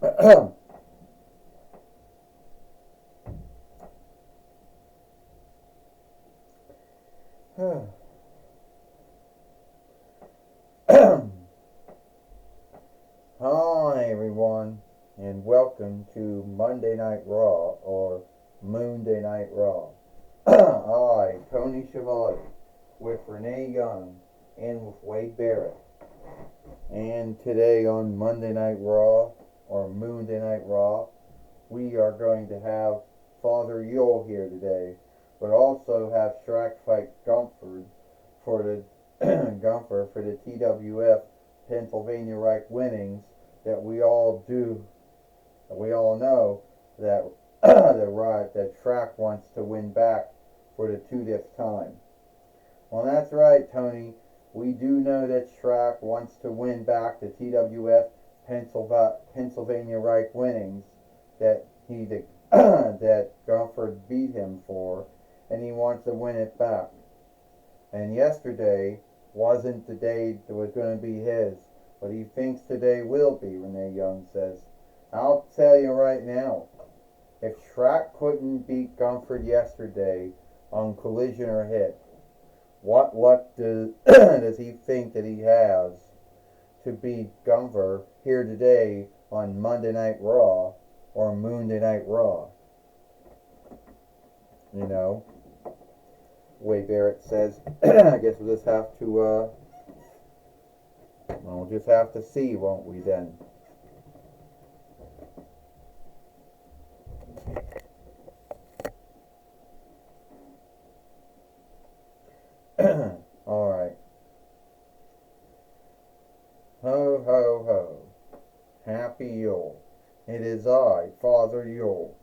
Hi, everyone, and welcome to Monday Night Raw or Moonday Night Raw. I, Tony Chevalier, with Renee Young and with Wade Barrett. And today on Monday Night Raw or Moonday Night Raw, we are going to have Father Yule here today, but also have Shrek fight Gumford for the Gumford for the TWF Pennsylvania Reich winnings that we all know that that Shrek wants to win back for the 20th time. Well, that's right, Tony. We do know that Shrek wants to win back the TWF Pennsylvania Reich winnings that that Gumford beat him for, and he wants to win it back. And yesterday wasn't the day that was going to be his, but he thinks today will be, Renee Young says. I'll tell you right now, if Shrek couldn't beat Gumford yesterday on Collision or Hit, what luck does he think that he has to beat Gumford here today on Monday Night Raw or Moonday Night Raw? You know, Wade Barrett says, I guess we'll just have to, we'll just have to see, won't we then? All right. Ho, ho, ho. Happy Yule. It is I, Father Yule,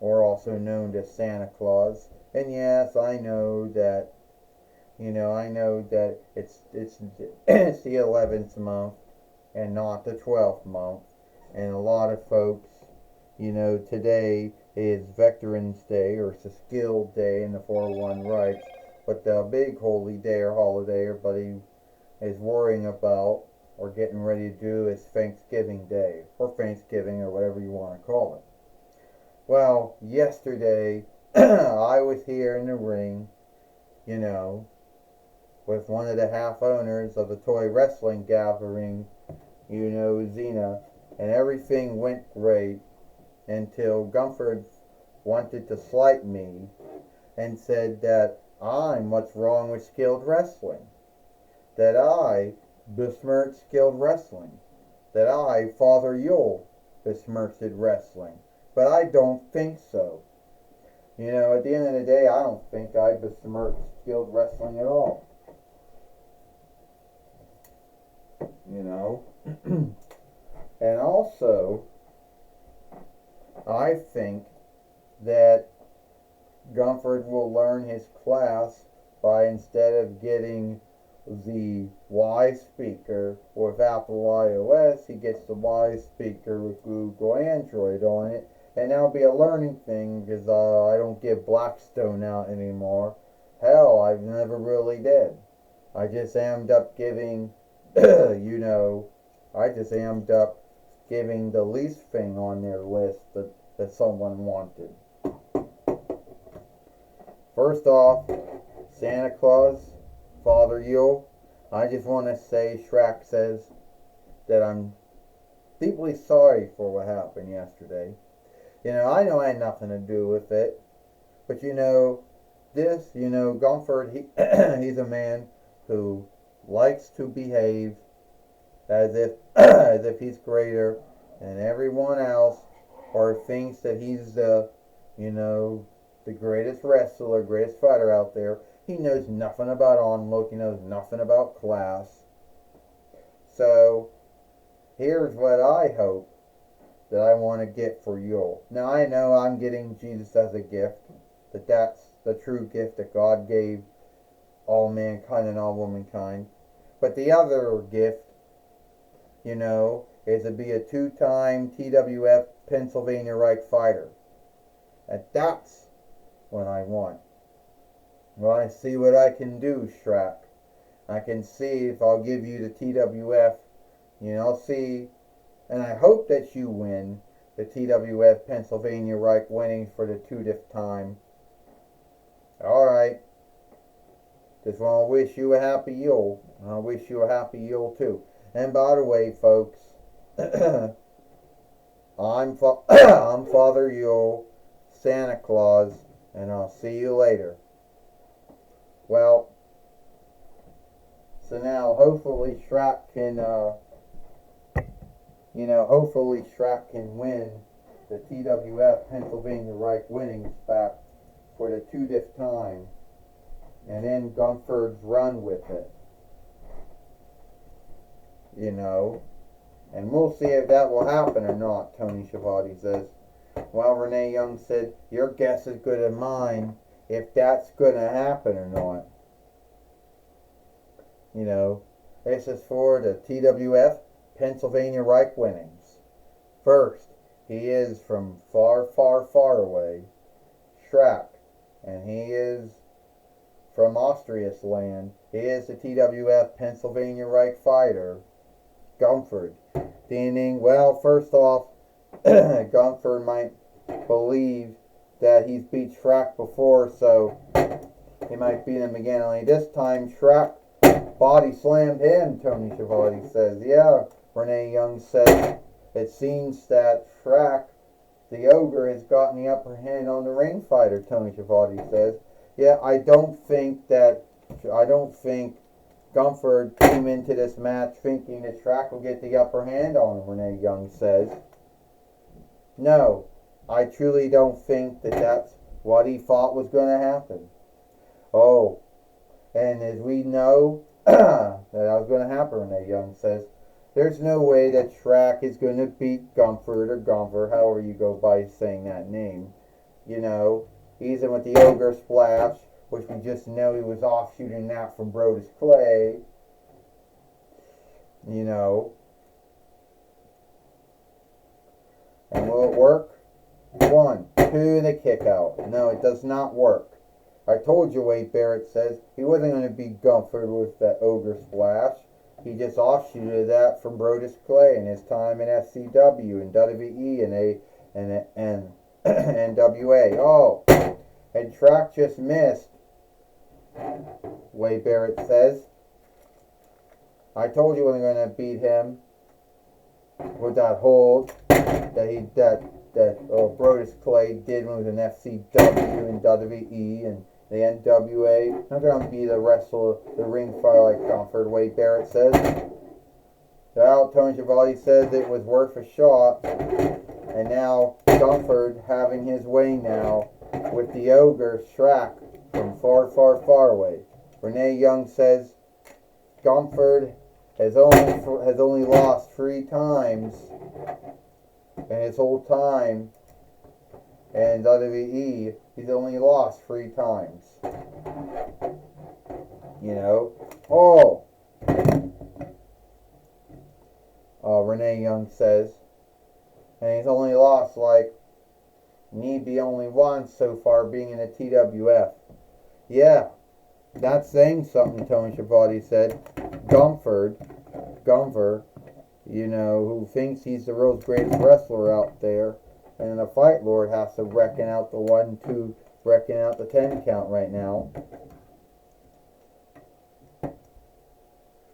or also known as Santa Claus. And yes, I know that, it's it's the 11th month and not the 12th month. And a lot of folks, today is Veterans Day, or it's a skilled day in the 401 rights. But the big holy day or holiday everybody is worrying about or getting ready to do is Thanksgiving Day, or Thanksgiving, or whatever you want to call it. Well, yesterday I was here in the ring, you know, with one of the half owners of the toy wrestling gathering, Xena, and everything went great until Gumford wanted to slight me and said that I'm what's wrong with skilled wrestling, that I besmirch skilled wrestling, that I, Father Yule, besmirched wrestling. But I don't think so. At the end of the day, I don't think I besmirch skilled wrestling at all. And also, I think that Gumford will learn his class by, instead of getting the Y speaker with Apple iOS, he gets the Y speaker with Google Android on it. And that'll be a learning thing because I don't give Blackstone out anymore. Hell, I've never really did. I just amped up giving, I just amped up giving the least thing on their list that someone wanted. First off, Santa Claus, Father Yule, I just want to say Shrek says that I'm deeply sorry for what happened yesterday. I know I had nothing to do with it, but Gumford, he's a man who likes to behave as if as if he's greater than everyone else, or thinks that he's the greatest wrestler, greatest fighter out there. He knows nothing about onlook. He knows nothing about class. So here's what I hope that I want to get for Yule. Now I know I'm getting Jesus as a gift. That's the true gift that God gave all mankind and all womankind. But the other gift, is to be a two-time TWF Pennsylvania Reich fighter. And that's what I want. Well, I see what I can do, Shrek. I can see if I'll give you the TWF. I'll see And I hope that you win the TWF Pennsylvania Reich winnings for the 20th time. Alright. Just want to wish you a happy Yule. I wish you a happy Yule too. And by the way, folks, I'm Father Yule, Santa Claus, and I'll see you later. Well, so now hopefully Shrek can, hopefully Shrek can win the TWF Pennsylvania Reich winnings back for the 20th time, and then Gumford's run with it. And we'll see if that will happen or not, Tony Schiavone says. Well, Renee Young said, your guess is good as mine if that's going to happen or not. This is for the TWF Pennsylvania Reich winnings. First, he is from far, far, far away, Shrek, and he is from Austria's land. He is the TWF Pennsylvania Reich fighter, Gumford. Ding. Well, first off, Gumford might believe that he's beat Shrek before, so he might beat him again. Only this time, Shrek body slammed him, Tony Schiavone says. Yeah, Renee Young says it seems that Shrek, the ogre, has gotten the upper hand on the ring fighter, Tony Schiavone says. Yeah, I don't think Gumford came into this match thinking that Shrek will get the upper hand on him, Renee Young says. No, I truly don't think that that's what he thought was going to happen. Oh, and as we know, that was going to happen, Renee Young says. There's no way that Shrek is going to beat Gumford or Gumford, however you go by saying that name. He's in with the Ogre Splash, which we just know he was offshooting that from Brodus Clay. And will it work? 1, 2, the kick out. No, it does not work. I told you, Wade Barrett says, he wasn't going to beat Gumford with that Ogre Splash. He just offshooted that from Brodus Clay in his time in FCW and WWE and NWA. Oh, and Shrek just missed, Wade Barrett says. I told you we were going to beat him with that hold that Brodus Clay did when he was in FCW and WWE and the NWA. Not going to be the ring fighter like Gumford, Wade Barrett says. Well, Tony Schiavone says it was worth a shot. And now Gumford having his way now with the ogre Shrek from far, far, far away. Renee Young says Gumford has only lost 3 times in his whole time in WWE. He's only lost 3 times. Renee Young says. And he's only lost need be only once so far being in the TWF. Yeah, that's saying something, Tony Schiavone said. Gumford, who thinks he's the world's greatest wrestler out there. And the Fight Lord has to reckon out the 1, 2, reckon out the 10 count right now.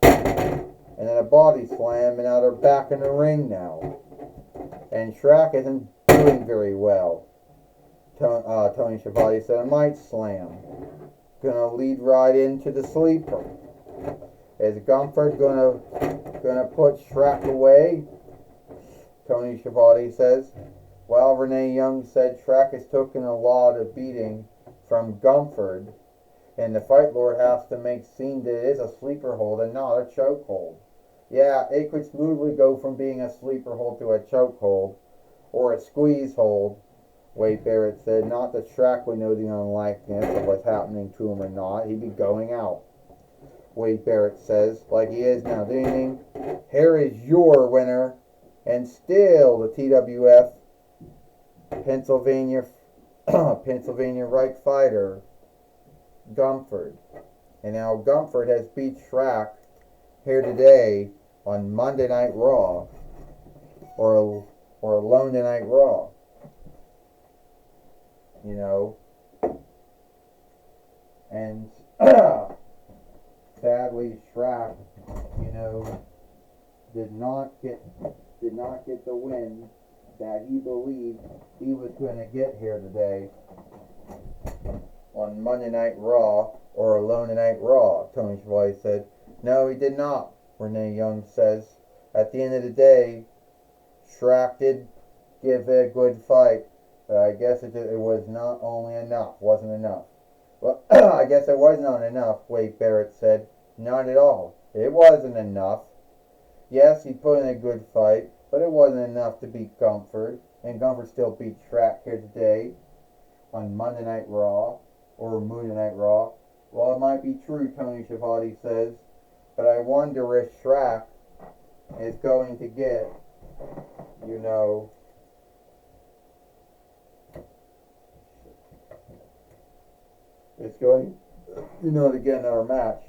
And then a body slam, and now they're back in the ring now. And Shrek isn't doing very well. Tony Schiavone said a might slam. Gonna lead right into the sleeper. Is Gumford gonna put Shrek away? Tony Schiavone says. Well, Renee Young said Shrek has taken a lot of beating from Gumford, and the Fight Lord has to make seem that it is a sleeper hold and not a choke hold. Yeah, it could smoothly go from being a sleeper hold to a choke hold, or a squeeze hold, Wade Barrett said. Not that Shrek would know the unlikeness of what's happening to him or not. He'd be going out, Wade Barrett says, like he is now. Ding. Here is your winner, and still the TWF Pennsylvania Reich fighter, Gumford. And now Gumford has beat Shrek here today on Monday Night Raw. Monday Night Raw. You know, and sadly, Shrap, you know, did not get the win that he believed he was going to get here today on Monday Night Raw or Alone Tonight Raw. Tony Schiavone said, no, he did not. Renee Young says, at the end of the day, Shrap did give it a good fight, but I guess it was not only enough, wasn't enough. Well, I guess it was not enough, Wade Barrett said. Not at all. It wasn't enough. Yes, he put in a good fight, but it wasn't enough to beat Gunther, and Gunther still beat Shrap here today on Monday Night Raw or Monday Night Raw. Well, it might be true, Tony Schiavone says, but I wonder if Shrap is going to get, you know, it's going, you know, to get another match,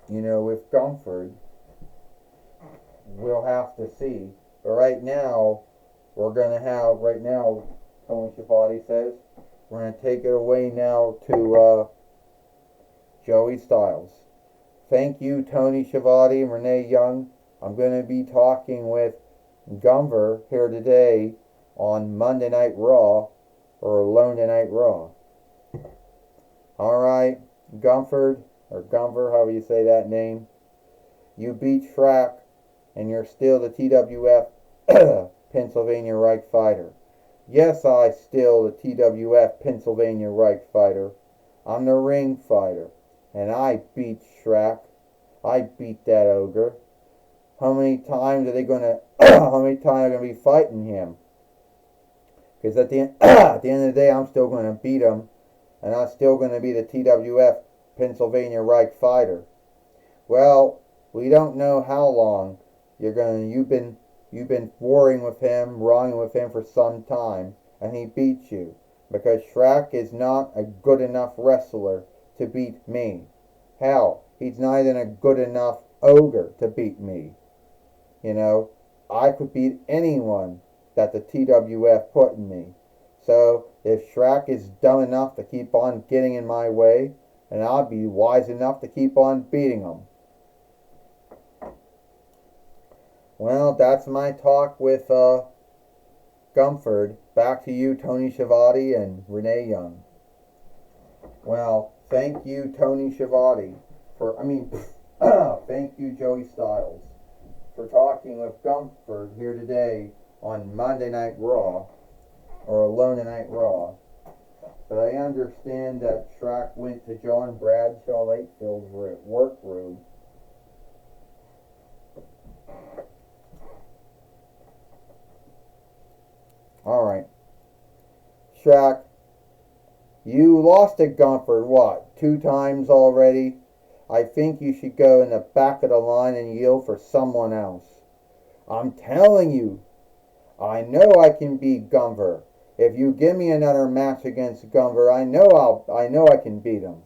you know, with Gunther. We'll have to see. But right now, Tony Schiavone says, we're going to take it away now to Joey Styles. Thank you, Tony Schiavone and Renee Young. I'm going to be talking with Gunther here today on Monday Night Raw or Alone Tonight Raw. Alright, Gunther, however you say that name. You beat Shrap, and you're still the TWF Pennsylvania Reich fighter. Yes, I still the TWF Pennsylvania Reich fighter. I'm the ring fighter, and I beat Shrap. I beat that ogre. How many times are they gonna be fighting him? Because at the end of the day, I'm still gonna beat him, and I'm still gonna be the TWF Pennsylvania Reich fighter. Well, we don't know how long you've been warring with him for some time, and he beat you, because Shrap is not a good enough wrestler to beat me. Hell, he's not even a good enough ogre to beat me. You know, I could beat anyone that the TWF put in me. So if Shrap is dumb enough to keep on getting in my way, then I'll be wise enough to keep on beating him. Well, that's my talk with Gunther. Back to you, Tony Schiavone and Renee Young. Well, thank you, Tony Schiavone, thank you, Joey Styles, for talking with Gunther here today on Monday Night Raw, or Alone Tonight Raw. But I understand that Shrap went to John Bradshaw Latefield's workroom. Alright. Shrap, you lost to Gunther, what, 2 times already? I think you should go in the back of the line and yield for someone else. I'm telling you, I know I can beat Gunther. If you give me another match against Gunther, I know I can beat him.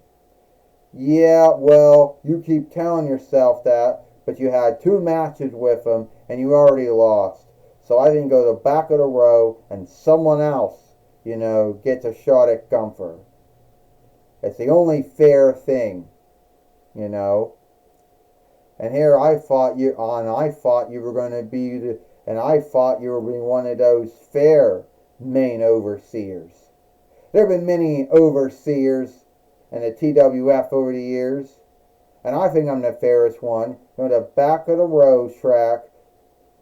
Yeah, well, you keep telling yourself that, but you had 2 matches with him and you already lost. So I think go to the back of the row and someone else, you know, gets a shot at Gunther. It's the only fair thing, you know. And here I thought you were going to be I thought you were being one of those fair main overseers. There have been many overseers in the TWF over the years, and I think I'm the fairest one. Go to the back of the row track,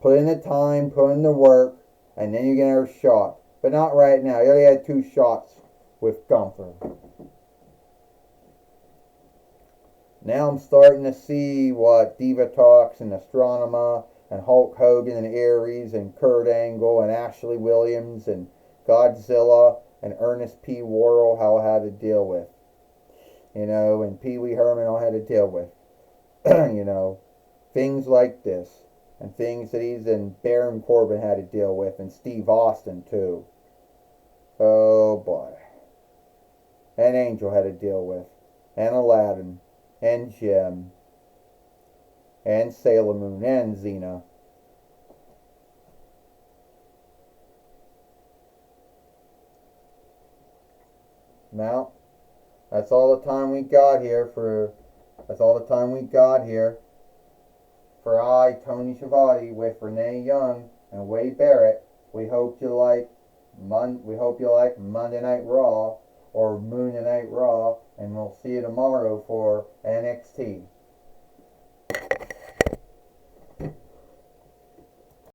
put in the time, put in the work, and then you get another shot. But not right now. You only had 2 shots with Gunther. Now I'm starting to see what Diva Talks and Astronema and Hulk Hogan and Aries and Kurt Angle and Ashley Williams and Godzilla and Ernest P. Worrell how I had to deal with. You know, and Pee Wee Herman I had to deal with. You know, things like this. And things that and Baron Corbin had to deal with, and Steve Austin too. Oh boy. And Angel had to deal with. And Aladdin. And Jim. And Sailor Moon. And Xena. Now, that's all the time we got here for. That's all the time we got here. For I, Tony Schiavone, with Renee Young and Wade Barrett, we hope you like Monday Night Raw or Monday Night Raw, and we'll see you tomorrow for NXT.